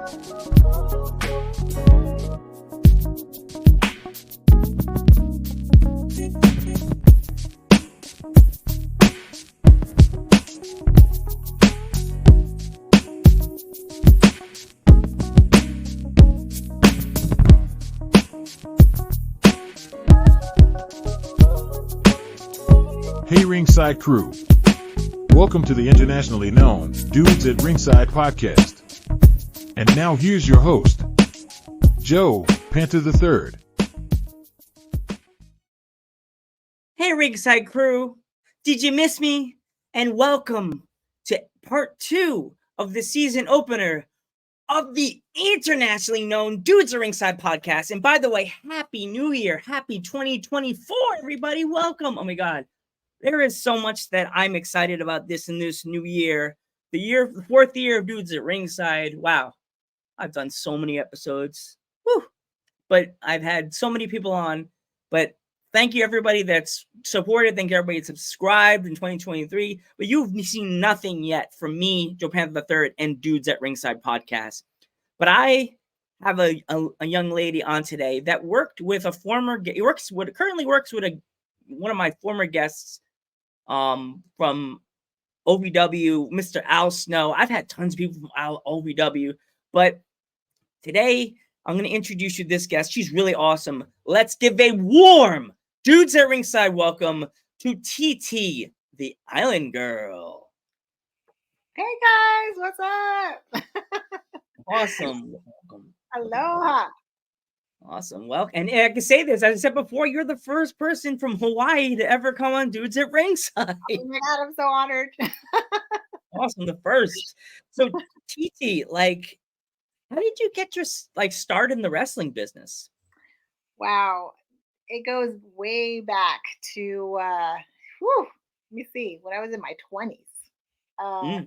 Hey Ringside crew. Welcome to the internationally known Dudes at Ringside podcast. And now here's your host, Joe, Panther the Third. Hey Ringside crew, did you miss me? And welcome to part 2 of the season opener of the internationally known Dudes at Ringside podcast. And by the way, Happy New Year, Happy 2024, everybody, welcome. Oh my God. There is so much that I'm excited about in this new year. The fourth year of Dudes at Ringside. Wow. I've done so many episodes. Whew. But I've had so many people on. But thank you everybody that's supported. Thank you everybody that's subscribed in 2023. But you've seen nothing yet from me, Joe Panther III, and Dudes at Ringside podcast. But I have a young lady on today that worked with a currently works with one of my former guests from OVW, Mr. Al Snow. I've had tons of people from OVW, but today I'm going to introduce you to this guest. She's really awesome. Let's give a warm Dudes at Ringside welcome to TT, the Island Girl. Hey guys, what's up? Awesome. Welcome. Aloha. Awesome. Well, and I can say this, as I said before, you're the first person from Hawaii to ever come on Dudes at Ringside. Oh my God, I'm so honored. Awesome, the first. So, TT, how did you get your start in the wrestling business? Wow, it goes way back to let me see, when I was in my 20s. I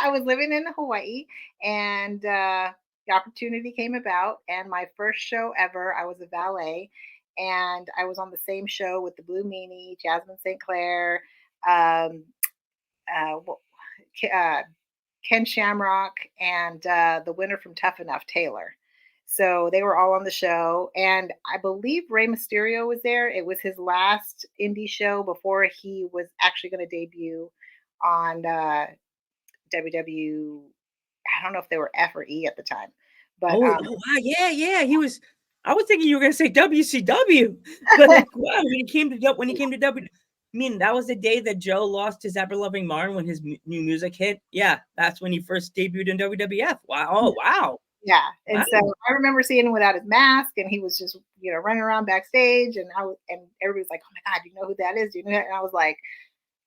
was living in Hawaii, and the opportunity came about, and my first show ever, I was a valet, and I was on the same show with the Blue Meanie, Jasmine St. Clair, Ken Shamrock, and the winner from Tough Enough, Taylor. So they were all on the show, and I believe Rey Mysterio was there. It was his last indie show before he was actually going to debut on WW. I don't know if they were F or E at the time, but wow, yeah, he was. I was thinking you were going to say WCW, but wow, when he came to W. I mean, that was the day that Joe lost his ever-loving Marn when his new music hit. Yeah, that's when he first debuted in WWF. Wow. Oh, wow. Yeah. And so I remember seeing him without his mask, and he was just, running around backstage, and everybody's like, "Oh my God, you know who that is? Do you know that?" And I was like,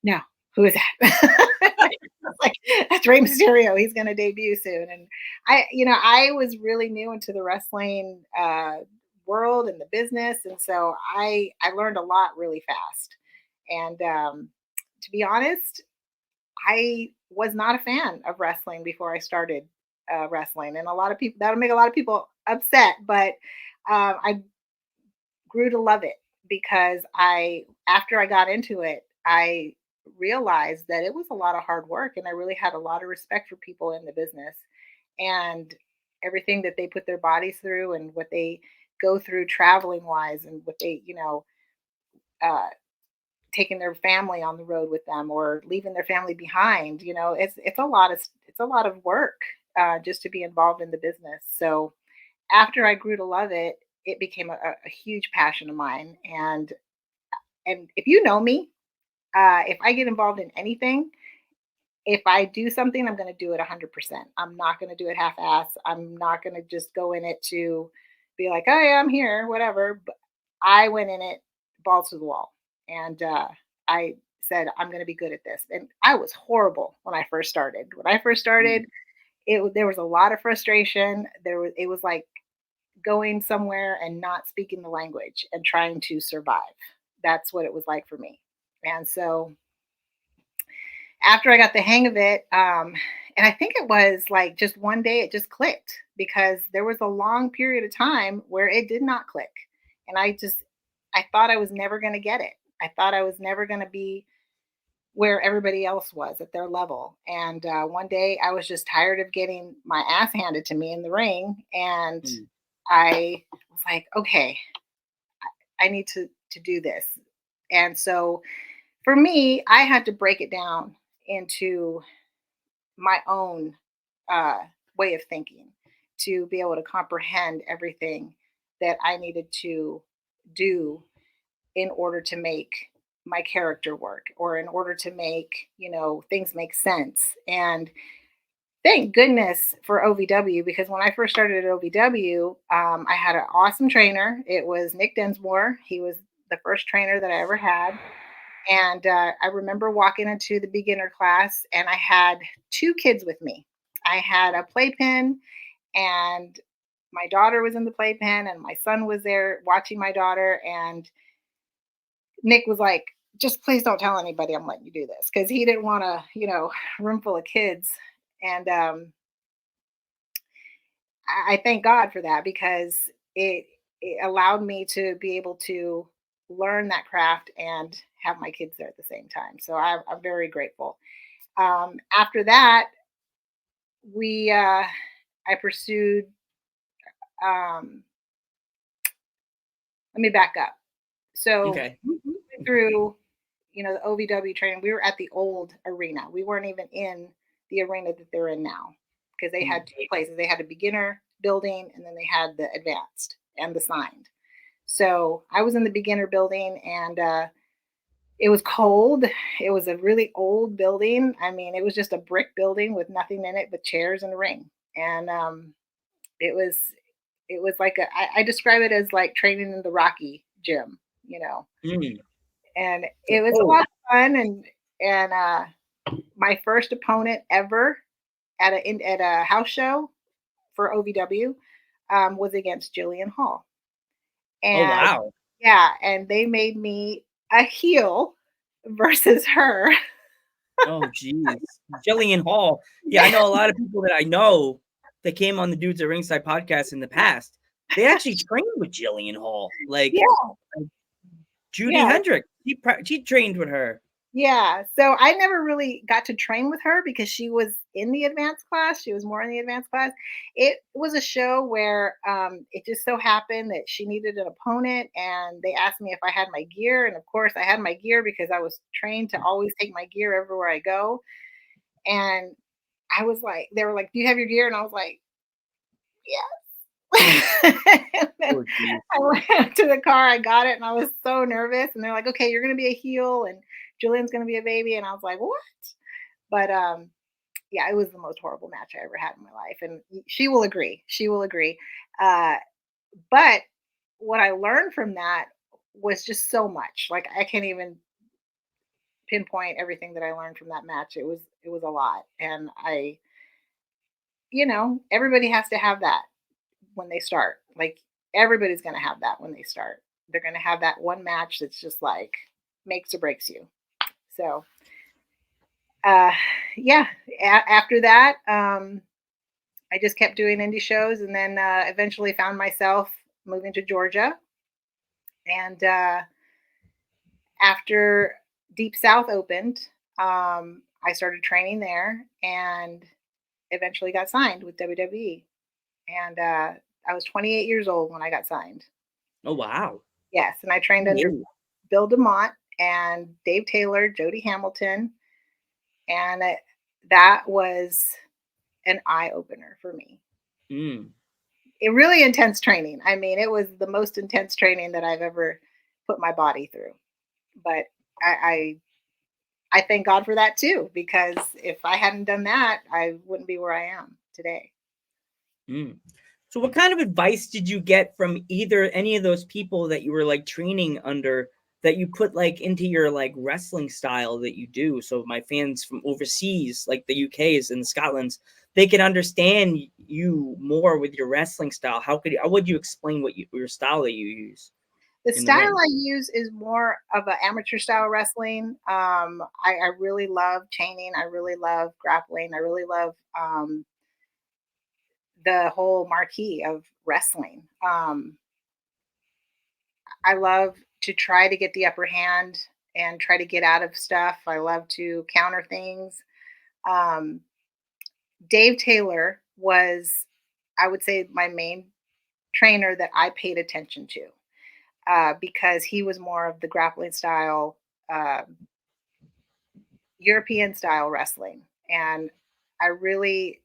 "No, who is that?" Like, that's Rey Mysterio. He's going to debut soon. And I was really new into the wrestling world and the business. And so I learned a lot really fast. And to be honest, I was not a fan of wrestling before I started wrestling. And a lot of people, that'll make a lot of people upset, but I grew to love it because after I got into it, I realized that it was a lot of hard work, and I really had a lot of respect for people in the business and everything that they put their bodies through and what they go through traveling wise, and what they, taking their family on the road with them or leaving their family behind. It's a lot of work just to be involved in the business. So after I grew to love it, it became a huge passion of mine. And if you know me, if I get involved in anything, if I do something, I'm going to do it 100%. I'm not going to do it half-ass. I'm not going to just go in it to be like, "Oh yeah, I'm here," whatever. But I went in it balls to the wall, and I said, "I'm going to be good at this." And I was horrible when I first started. There was a lot of frustration. It was like going somewhere and not speaking the language and trying to survive. That's what it was like for me. And so after I got the hang of it, and I think it was like just one day it just clicked, because there was a long period of time where it did not click. And I thought I was never going to get it. I thought I was never going to be, where everybody else was at their level. And one day I was just tired of getting my ass handed to me in the ring. And Mm. I was like, okay, I need to do this. And so for me, I had to break it down into my own uh, way of thinking to be able to comprehend everything that I needed to do in order to make my character work or in order to make, things make sense. And thank goodness for OVW, because when I first started at OVW, I had an awesome trainer. It was Nick Densmore. He was the first trainer that I ever had. And I remember walking into the beginner class, and I had two kids with me. I had a playpen, and my daughter was in the playpen, and my son was there watching my daughter. And Nick was like, just please don't tell anybody I'm letting you do this, because he didn't want a room full of kids. And I thank God for that, because it allowed me to be able to learn that craft and have my kids there at the same time. So I'm very grateful. After that, we I pursued. Um, Let me back up. So Okay. through the OVW training, we were at the old arena. We weren't even in the arena that they're in now, because they had two places. They had a beginner building, and then they had the advanced and the signed. So I was in the beginner building, and it was cold. It was a really old building. I mean, it was just a brick building with nothing in it but chairs and a ring. And it was like I describe it as like training in the Rocky gym. Mm. And it was a Oh, lot of fun. And my first opponent ever at a house show for OVW was against Jillian Hall. oh And wow. yeah, and they made me a heel versus her. Oh geez. Jillian Hall. Yeah, I know a lot of people that I know that came on the Dudes at Ringside podcast in the past. They actually trained with Jillian Hall. Like Yeah, Judy yeah, Hendricks. She trained with her. yeah. So I never really got to train with her because she was in the advanced class. She was more in the advanced class. It was a show where it just so happened that she needed an opponent, and they asked me if I had my gear. And of course, I had my gear because I was trained to always take my gear everywhere I go. And I was like, they were like, "Do you have your gear?" And I was like, "Yeah." And then Oh geez. I went to the car, I got it, and I was so nervous. And they're like, "Okay, you're gonna be a heel, and Julian's gonna be a baby." And I was like, "What?" But yeah, it was the most horrible match I ever had in my life, and she will agree. She will agree. Uh, but what I learned from that was just so much. Like I can't even pinpoint everything that I learned from that match. It was a lot, and everybody has to have that when they start. Like everybody's going to have that when they start. They're going to have that one match that's just like makes or breaks you. So, uh, yeah. After that, I just kept doing indie shows, and then eventually found myself moving to Georgia. And after Deep South opened, I started training there, and eventually got signed with WWE. And I was 28 years old when I got signed. Oh wow. Yes, and I trained under Yeah. Bill DeMott and Dave Taylor, Jody Hamilton, and that was an eye opener for me. Mm. It really intense training. I mean, it was the most intense training that I've ever put my body through. But I thank God for that too, because if I hadn't done that, I wouldn't be where I am today. Mm. So what kind of advice did you get from either any of those people that you were like training under that you put like into your like wrestling style that you do? So my fans from overseas, like the UKs and the Scotlands, they can understand you more with your wrestling style. How would you explain your style that you use The in the style ring? I use is more of an amateur style wrestling. I really love chaining. I really love grappling. I really love the whole marquee of wrestling. I love to try to get the upper hand and try to get out of stuff. I love to counter things. Um, Dave Taylor was, I would say, my main trainer that I paid attention to, because he was more of the grappling style, European style wrestling. And I really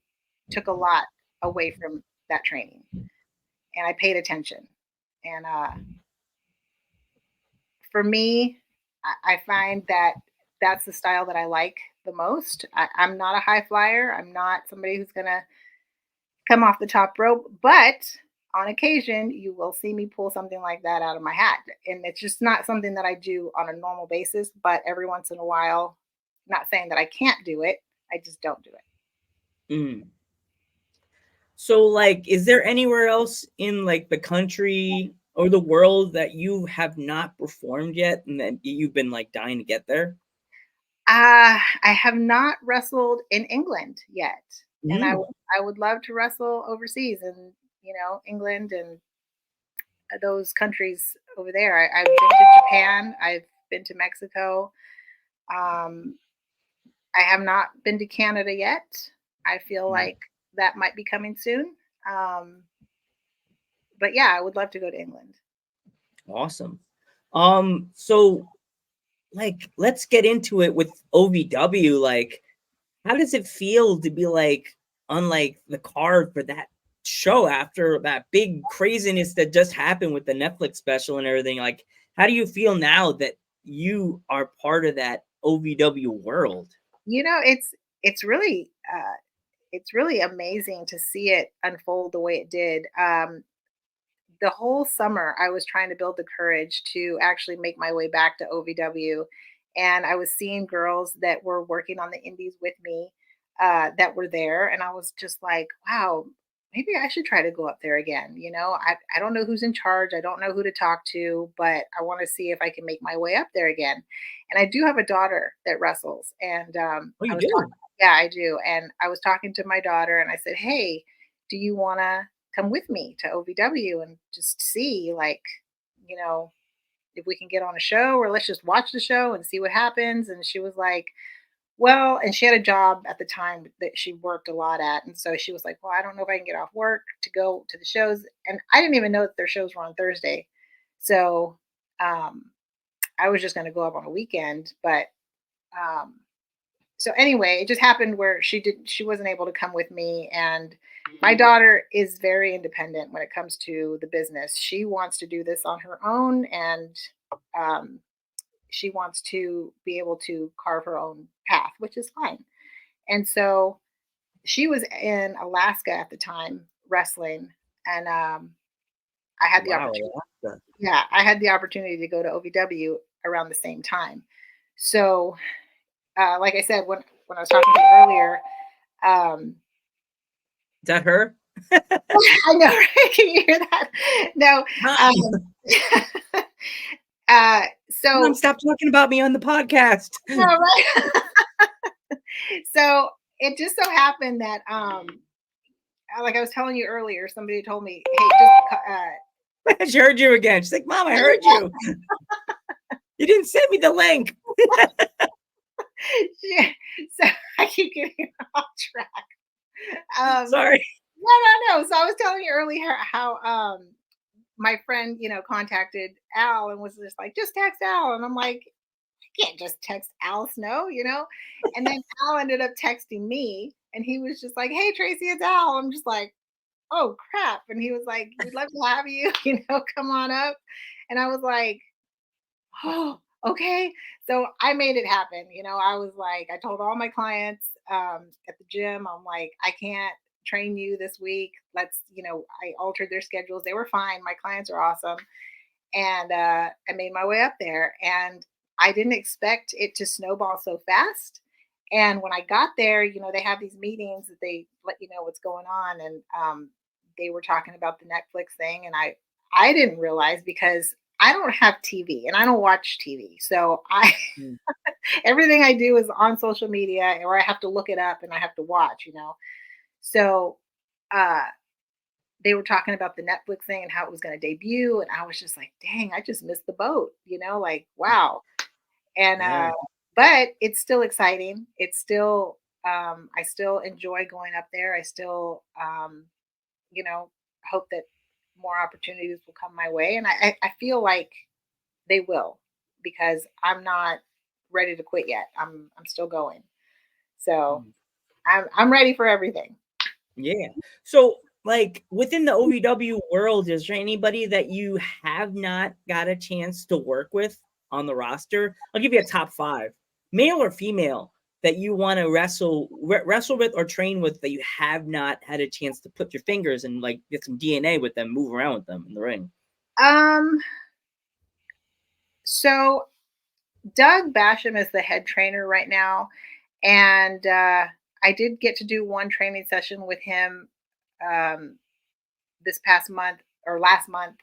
took a lot away from that training, and I paid attention. And for me, I find that that's the style that I like the most. I'm not a high flyer. I'm not somebody who's going to come off the top rope, but on occasion, you will see me pull something like that out of my hat. And it's just not something that I do on a normal basis, but every once in a while, not saying that I can't do it, I just don't do it. Mm. So, like, is there anywhere else in like the country or the world that you have not performed yet, and that you've been like dying to get there? I have not wrestled in England yet, and Mm. I would love to wrestle overseas in, England and those countries over there. I've been to Japan. I've been to Mexico. Um, I have not been to Canada yet. I feel Mm. like that might be coming soon. Um, but yeah, I would love to go to England. Awesome. So like let's get into it with OVW. Like, how does it feel to be like on like the card for that show after that big craziness that just happened with the Netflix special and everything? Like, how do you feel now that you are part of that OVW world? You know, it's really it's really amazing to see it unfold the way it did. The whole summer I was trying to build the courage to actually make my way back to OVW, and I was seeing girls that were working on the indies with me, that were there, and I was just like, wow, maybe I should try to go up there again. I don't know who's in charge, I don't know who to talk to, but I want to see if I can make my way up there again. And I do have a daughter that wrestles, and Oh, I you was talking, do? yeah, I do, and I was talking to my daughter, and I said, hey, do you want to come with me to OVW and just see, like, you know, if we can get on a show, or let's just watch the show and see what happens. And she was like, well, and she had a job at the time that she worked a lot at. And so she was like, well, I don't know if I can get off work to go to the shows. And I didn't even know that their shows were on Thursday. So um, I was just going to go up on a weekend. But um, so anyway, it just happened where she wasn't able to come with me. And my daughter is very independent when it comes to the business. She wants to do this on her own, and um, she wants to be able to carve her own path, which is fine. And so she was in Alaska at the time wrestling, and I had the Wow, opportunity. Alaska. Yeah, I had the opportunity to go to OVW around the same time. So, like I said, when I was talking to you earlier, um, Is that her? I know, right? Can you hear that? No. Mom, Um, Mom, so, stop talking about me on the podcast. no, right? So it just so happened that, like I was telling you earlier, somebody told me, hey, She heard you again. She's like, Mom, I heard you. You didn't send me the link. yeah, so I keep getting off track. Sorry. No. So I was telling you earlier how my friend, contacted Al and was just like, just text Al. And I'm like, I can't just text Al Snow. And then Al ended up texting me, and he was just like, hey, Tracy, it's Al. I'm just like, oh, crap. And he was like, we'd love to have you, come on up. And I was like, oh, okay. So I made it happen. I was like, I told all my clients, at the gym, I'm like, I can't train you this week. I altered their schedules. They were fine. My clients are awesome. And I made my way up there. And I didn't expect it to snowball so fast. And when I got there, they have these meetings that they let you know what's going on. And they were talking about the Netflix thing. And I didn't realize, because I don't have TV and I don't watch TV. So Mm. everything I do is on social media, or I have to look it up and I have to watch. So uh, they were talking about the Netflix thing and how it was going to debut. And I was just like, dang, I just missed the boat, like, wow. And Yeah. but it's still exciting. It's still I still enjoy going up there. I still you know, hope that more opportunities will come my way. And I feel like they will, because I'm not ready to quit yet. I'm still going. So Mm. I'm ready for everything. Yeah. So, like within the OVW world, is there anybody that you have not got a chance to work with on the roster? I'll give you a top five, male or female, that you want to wrestle with or train with that you have not had a chance to put your fingers and like get some DNA with them, move around with them in the ring. Um so Doug Basham is the head trainer right now, and I did get to do one training session with him um this past month or last month.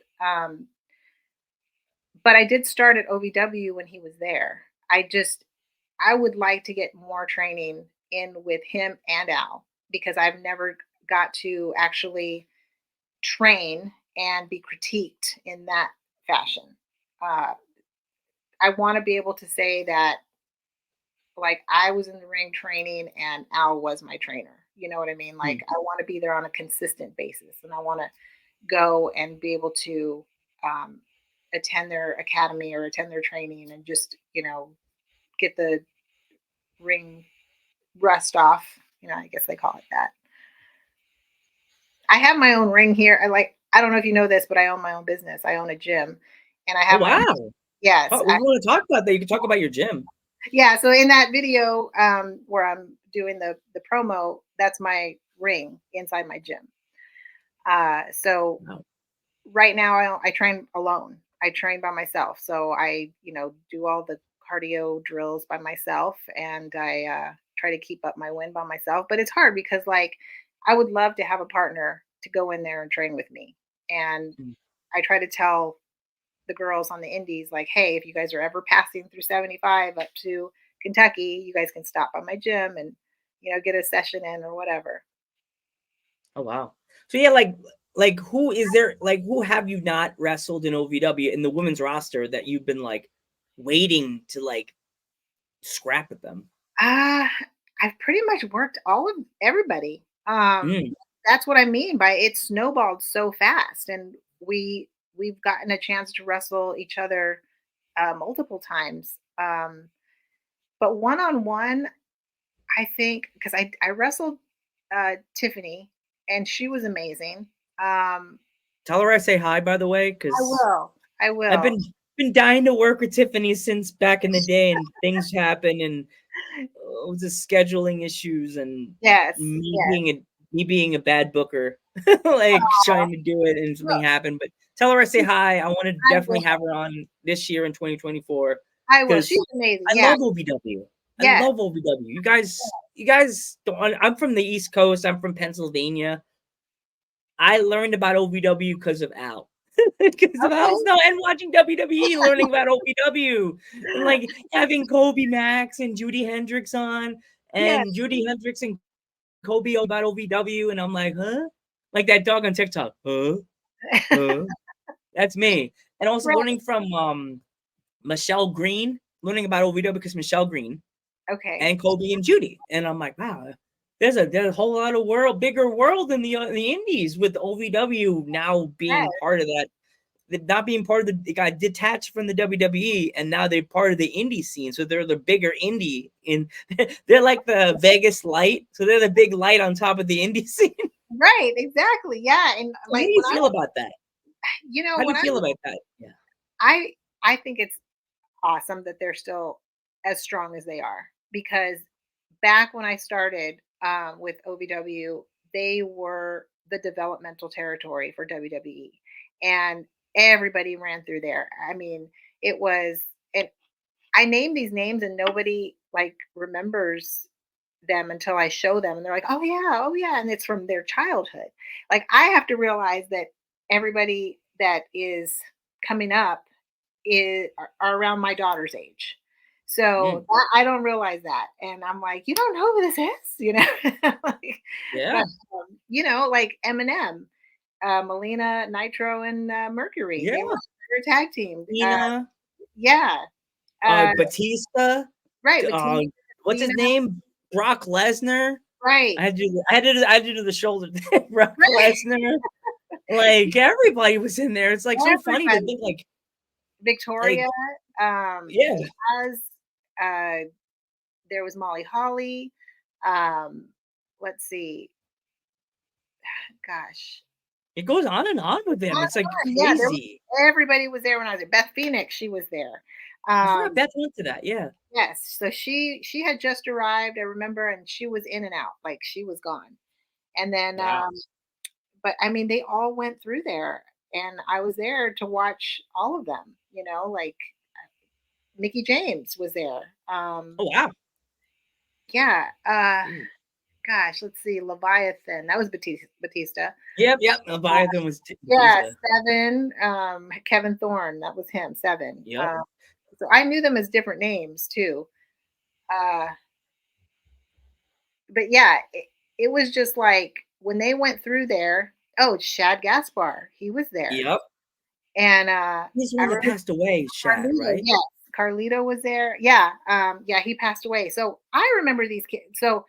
But I did start at OVW when he was there. I would like to get more training in with him and Al, because I've never got to actually train and be critiqued in that fashion. Uh, I want to be able to say that, like, I was in the ring training and Al was my trainer. You know what I mean? Like, Hmm. I want to be there on a consistent basis, and I want to go and be able to um, attend their academy or attend their training and just, get the ring rust off. I guess they call it that. I have my own ring here. I don't know if you know this, but I own my own business. I own a gym, and I Oh have my own. wow! Yes, We want to talk about that. You can talk about your gym. yeah. So in that video where I'm doing the promo, that's my ring inside my gym. So Wow. right now I train alone. I train by myself. So I, do all the cardio drills by myself, and I try to keep up my win by myself. But it's hard because, like, I would love to have a partner to go in there and train with me. And Mm. I try to tell the girls on the indies, like, hey, if you guys are ever passing through 75 up to Kentucky, you guys can stop by my gym and, get a session in or whatever. Oh wow. So yeah, like who is there like who have you not wrestled in OVW in the women's roster that you've been like waiting to like scrap with them? Uh, I've pretty much worked all of everybody. Mm. That's what I mean by it snowballed so fast, and we've gotten a chance to wrestle each other multiple times. But one on one, I think, because I wrestled Tiffany, and she was amazing. Um, Tell her I say hi, by the way, I because will. I I've will. been dying to work with Tiffany since back in the day, and things happen, and just scheduling issues, and Yes. me Yes. being a me being a bad booker, like Aw, trying to do it, and something look, happened. But tell her I say hi. I want to I definitely will. have her on this year in 2024 I will. because She's amazing. I Yeah. love OVW. I Yes. love OVW. You guys don't. I'm from the East Coast. I'm from Pennsylvania. I learned about OVW because of Al. Because of Okay. Al Snow and watching WWE, learning about OVW, and like having Kobe Max and Judy Hendricks on, Yes. and Judy Hendricks and Kobe about OVW, and I'm like, huh? Like that dog on TikTok, huh? Huh? That's me. And also Right. learning from Michelle Green, learning about OVW because Michelle Green Okay. and Kobe and Judy. And I'm like, wow, there's a whole lot of bigger world in the indies with OVW now being Yes. part of that, not being part of it got detached from the WWE, and now they're part of the indie scene. So they're the bigger indie in they're like the Vegas light. So they're the big light on top of the indie scene. Right. Exactly. Yeah. And How do like you feel about that? How do you when I feel was, about that? Yeah. I I think it's awesome that they're still as strong as they are, because back when I started with OVW, they were the developmental territory for WWE, and everybody ran through there. I mean, it was, and I name these names and nobody like remembers them until I show them, and they're like, oh yeah," and it's from their childhood. Like, I have to realize that everybody that is coming up are around my daughter's age. So Mm, I don't realize that, and I'm like, you don't know who this is, like, but yeah. like Eminem, Melina, Nitro, and Mercury, Yeah. they were a tag team. Tina. Yeah, Batista. Right, Uh, Batista, what's his Cena, name? Brock Lesnar. right, I had to do the shoulder. Brock right. Lesnar. Like everybody was in there. It's like so funny to Everybody. think like Victoria, yeah. Jazz, there was Molly Holly. Um, let's see, gosh, It goes on and on with them. on It's like and on. Yeah, there was, crazy. everybody was there when I was there. Beth Phoenix, she was there. I forgot Um, Beth went to that. Yeah. yes, so she had just arrived, I remember, and she was in and out, like she was gone. And then, Wow. but I mean, they all went through there, and I was there to watch all of them. Like Mickey James was there. Oh wow. Yeah. Mm. Gosh, let's see, Leviathan. That was Batista. Yep. Yep. Leviathan was Yeah, Batista. Seven. Kevin Thorne. That was him. Seven. Yep. So I knew them as different names too. Uh, but yeah, it was just like when they went through there. Oh, Shad Gaspar. He was there, Yep. and He's the I one that remember passed away, Shad, Carlito. right? Yes, Carlito was there. Yeah. Yeah, he passed away. So I remember these kids. So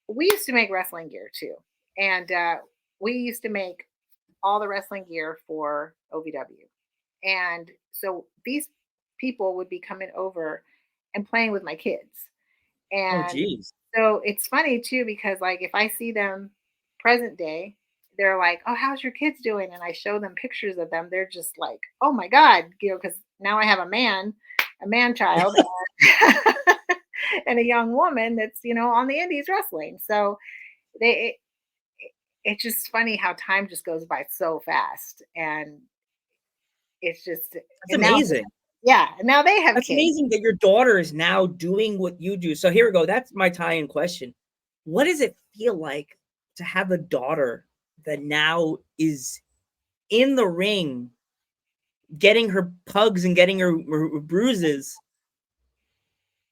we used to make wrestling gear too, and we used to make all the wrestling gear for OVW. And so these people would be coming over and playing with my kids. Oh And geez. so it's funny too because like if I see them present day, they're like, "Oh, how's your kids doing?" And I show them pictures of them. They're just like, "Oh my god," because now I have a man child, and a young woman that's on the indies wrestling. So they it's just funny how time just goes by so fast, and it's just That's and now amazing. yeah, and now they have That's kids. amazing that your daughter is now doing what you do. So here we go. That's my tie-in question. What does it feel like to have a daughter that now is in the ring, getting her pugs and getting her bruises?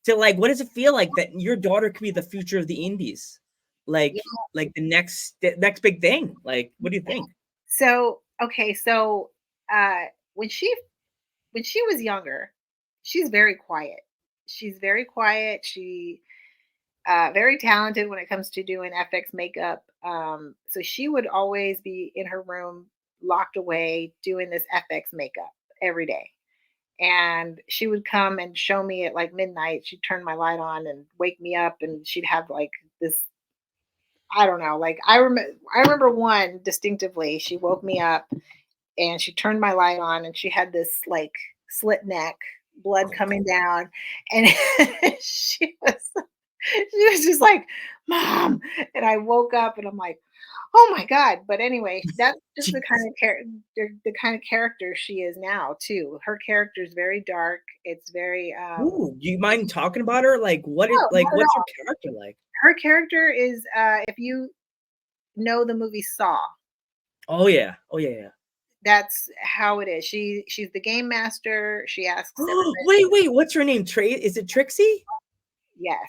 To like, what does it feel like that your daughter could be the future of the indies? Yeah. Like the next big thing. Like, what do you think? So okay, so uh, when she was younger, she's very quiet. She's very quiet. She very talented when it comes to doing FX makeup. So she would always be in her room, locked away, doing this FX makeup every day. And she would come and show me at like midnight. She'd turn my light on and wake me up, and she'd have like this. I don't know. Like I remember one distinctively. She woke me up and she turned my light on, and she had this like slit neck, blood coming down, and she was just like, "Mom," and I woke up and I'm like, "Oh my god!" But anyway, that's just the kind Jeez. of the kind of character she is now too. Her character is very dark. It's very Ooh, do you mind talking about her? no, not at What's her all. character like? Her character is if you know the movie Saw, Oh yeah. Oh yeah, that's how it is. She's the game master. She asks yeah. everybody. Wait, what's her name? Is it Trixie? Yes,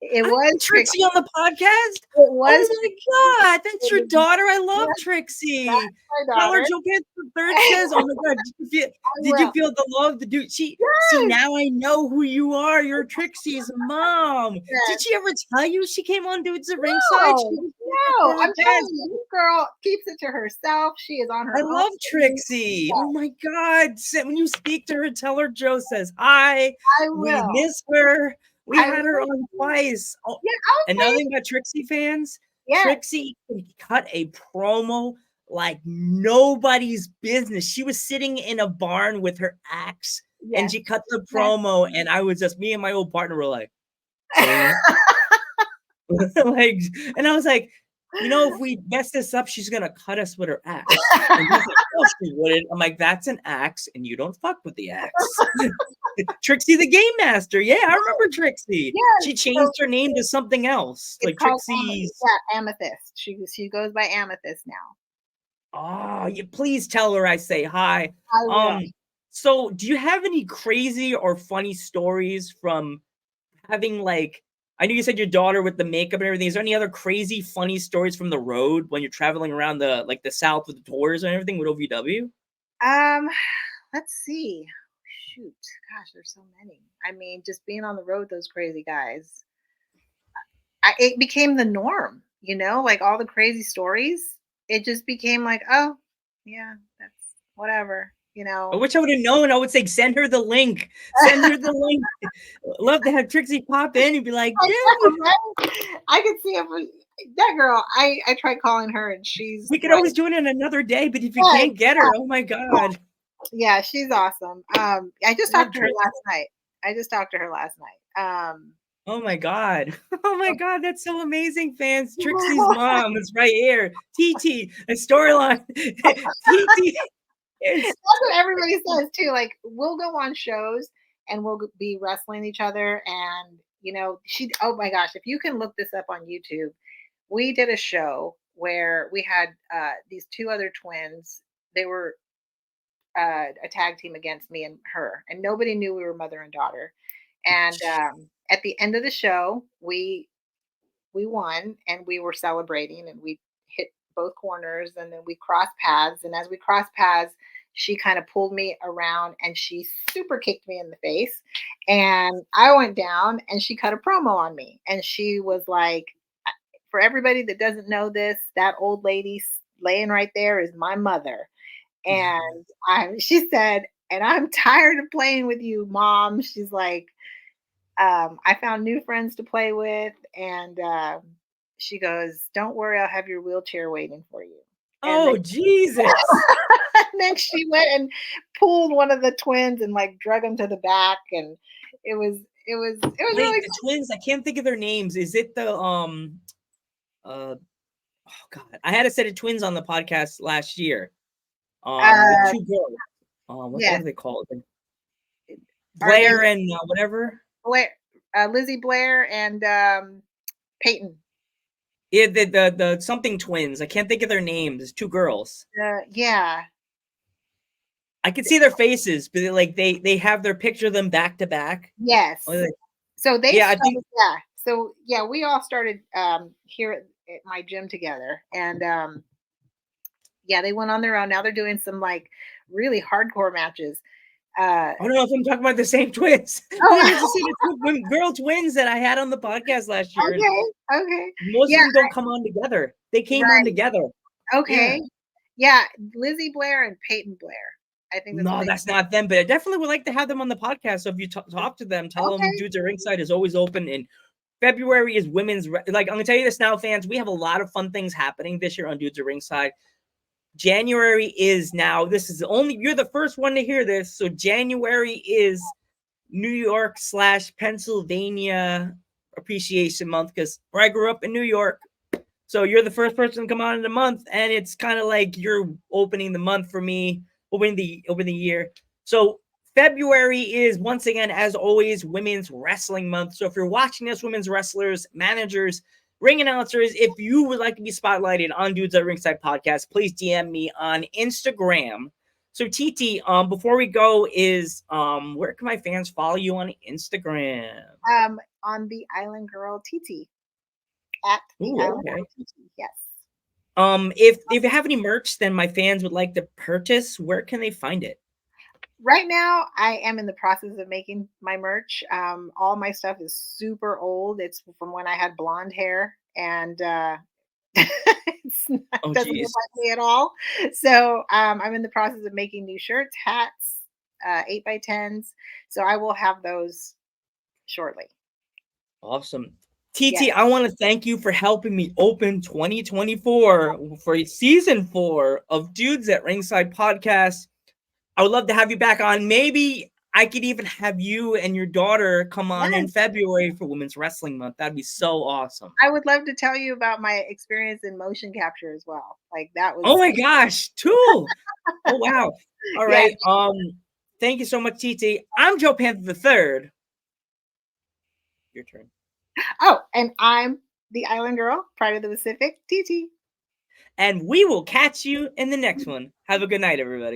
it I was had Trixie. Trixie on the podcast? It was Oh my god, that's your Trixie. daughter. I love Yes, that's Trixie. my Tell her daughter. Joe Panther third says, "Oh my god, I did you will. feel the love? The dude, she see Yes, now I know who you are. You're Trixie's mom. Did yes. she ever tell you she came on Dudes at Ringside? She No, was on the no. I'm telling podcast. you, this girl keeps it to herself. She is on I her own. love Trixie. Oh my God. When you speak to her, tell her Joe says hi. I We will. miss her. We I had her will. on twice. Oh, Yeah, I'll another say thing about Trixie fans, yes, Trixie can cut a promo like nobody's business. She was sitting in a barn with her axe and yes, she cut the yes. promo. And I was just, me and my old partner were like, oh. Like, and I was like, if we mess this up, she's gonna cut us with her axe. And he's like, "Oh, she wouldn't." I'm like, "That's an axe, and you don't fuck with the axe." Trixie the Game Master. Yeah, I remember Trixie. Yes. She So changed her name to something else, it's like called Trixie's. Amethyst. She goes by Amethyst now. Oh, you please tell her I say hi. I will. Um, so do you have any crazy or funny stories from having like I know you said your daughter with the makeup and everything. Is there any other crazy funny stories from the road when you're traveling around the South with the tours and everything with OVW? Um, let's see. shoot, gosh, there's so many. I mean, just being on the road with those crazy guys, it became the norm, like all the crazy stories. It just became like, oh, yeah, that's whatever, I wish I would have known. I would say, send her the link. Send her the link. Love to have Trixie pop in and be like, I dude. know, right? I could see if that girl. I tried calling her, and she's We could like, always do it in another day, but if you yeah, can't get her, oh my God. yeah, she's awesome. I just Love talked to her Trixie. last night. Oh my God. Oh my God. That's so amazing, fans. Trixie's mom is right here. TT, a storyline. TT is. That's what everybody says too. Like, we'll go on shows and we'll be wrestling each other, and she. Oh my gosh, if you can look this up on YouTube, we did a show where we had these two other twins. They were a tag team against me and her, and nobody knew we were mother and daughter. And at the end of the show, we won, and we were celebrating, and we hit both corners, and then we crossed paths. And as we crossed paths, she kind of pulled me around and she super kicked me in the face, and I went down, and she cut a promo on me, and she was like, for everybody that doesn't know this, that old lady laying right there is my mother. And she said, and I'm tired of playing with you, mom. She's like, I found new friends to play with. And she goes, don't worry, I'll have your wheelchair waiting for you. And Oh, Jesus. and then she went and pulled one of the twins and like drug him to the back. And it was Wait, really the twins, I can't think of their names. Is it the oh God. I had a set of twins on the podcast last year. The two girls. What yes. are they called? Are they Blair and whatever. Blair, Lizzie Blair and Peyton? Yeah, the something twins. I can't think of their names. It's two girls. Yeah. I can see their faces, but they have their picture of them back to back. Yes. So they Yeah, I started, think So yeah, we all started here at my gym together, and yeah, they went on their own. Now they're doing some like really hardcore matches. I don't know if I'm talking about the same twins. Oh, There's a set of girl twins that I had on the podcast last year. okay. Most of them don't come on together. They came on together. Okay. Yeah, Lizzie Blair and Peyton Blair. I think No, that's not them, but I definitely would like to have them on the podcast. So if you talk to them, tell them Dudes at Ringside is always open. And February is women's. I'm going to tell you this now, fans. We have a lot of fun things happening this year on Dudes at Ringside. January is now. This is you're the first one to hear this. So January is New York / Pennsylvania Appreciation Month, because where I grew up in New York. So you're the first person to come on in the month, and it's kind of like you're opening the month for me, opening the year. So February is, once again, as always, Women's Wrestling Month. So if you're watching this, women's wrestlers, managers, ring announcers, if you would like to be spotlighted on Dudes at Ringside podcast, please DM me on Instagram. So TT, before we go, is where can my fans follow you on Instagram? On the Island Girl TT. At the Island Girl TT, yes. If you have any merch then my fans would like to purchase, where can they find it? Right now, I am in the process of making my merch. All my stuff is super old. It's from when I had blonde hair, and it doesn't look like me at all. So I'm in the process of making new shirts, hats, 8x10s. So I will have those shortly. Awesome. TT, I want to thank you for helping me open 2024 for season 4 of Dudes at Ringside podcast. I would love to have you back on. Maybe I could even have you and your daughter come on in February for Women's Wrestling Month. That'd be so awesome. I would love to tell you about my experience in motion capture as well. Like that was. Oh my gosh, too. Oh wow. All right. Thank you so much, TT. I'm Joe Panther III. Your turn. Oh, and I'm the Island Girl, Pride of the Pacific, TT. And we will catch you in the next one. Have a good night, everybody.